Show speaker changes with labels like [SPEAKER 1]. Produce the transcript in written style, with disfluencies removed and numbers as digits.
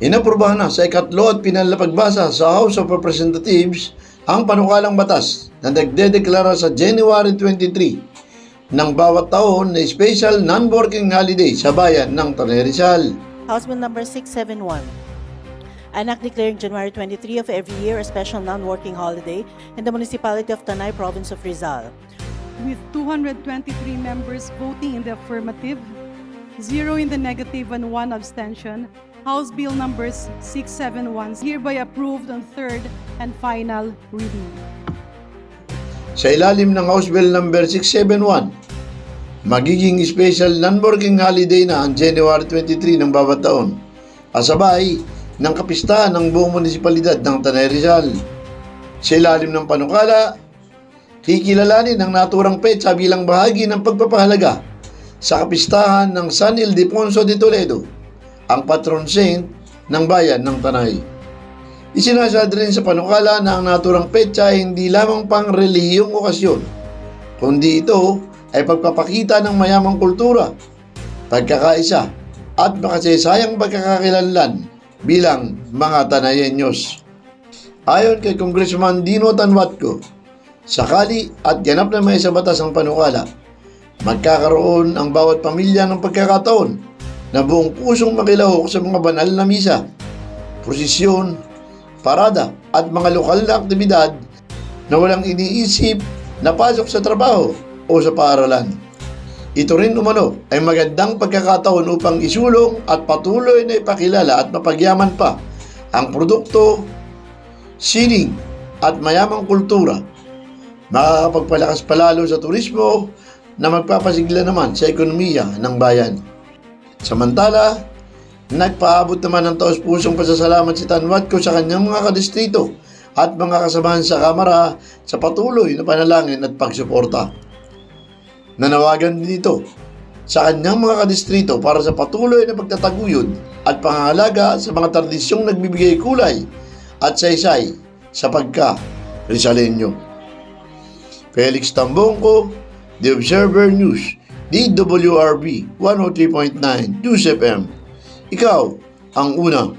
[SPEAKER 1] Inaprubahan na sa ikatlo at pinal na pagbasa sa House of Representatives ang panukalang batas na nagdedeklara sa January 23 ng bawat taon na special non-working holiday sa bayan ng Tanay Rizal.
[SPEAKER 2] House Bill number 671. An act declaring January 23 of every year a special non-working holiday in the municipality of Tanay, province of Rizal.
[SPEAKER 3] With 223 members voting in the affirmative, 0 in the negative and 1 abstention, House Bill numbers 671 hereby approved on third and final reading.
[SPEAKER 1] Sa ilalim ng House Bill number 671, magiging special non-working holiday na ang January 23 ng bawat taon, kasabay ng kapistahan ng buong munisipalidad ng Tanay Rizal. Sa ilalim ng panukala, kikilalanin ang naturang petsa bilang bahagi ng pagpapahalaga sa kapistahan ng San Ildefonso de Toledo, ang patron saint ng bayan ng Tanay. Isinasad rin sa panukala na ang naturang petsa ay hindi lamang pang relihiyong okasyon, kundi ito ay pagpapakita ng mayamang kultura, pagkakaisa at makasaysayang pagkakakilanlan bilang mga Tanayenyos. Ayon kay Congressman Dino Tanwatco, sakali at ganap na may sa batas ang panukala, magkakaroon ang bawat pamilya ng pagkakataon na buong pusong makilahok sa mga banal na misa, prosesyon, parada at mga lokal na aktibidad na walang iniisip na pasok sa trabaho o sa paaralan. Ito rin umano ay magandang pagkakataon upang isulong at patuloy na ipakilala at mapagyaman pa ang produkto, sining at mayamang kultura, makakapagpalakas palalo sa turismo na magpapasigla naman sa ekonomiya ng bayan. Samantala, nagpaabot naman ng taos-pusong pasasalamat si Tanwatco sa kanyang mga kadistrito at mga kasamahan sa Kamara sa patuloy na panalangin at pagsuporta. Nanawagan din ito sa kanyang mga kadistrito para sa patuloy na pagtataguyod at pangangalaga sa mga tradisyong nagbibigay kulay at saysay sa pagka-Rizalenyo. Felix Tambongco, The Observer News, DWRB 103.9 News FM. Ikaw ang una.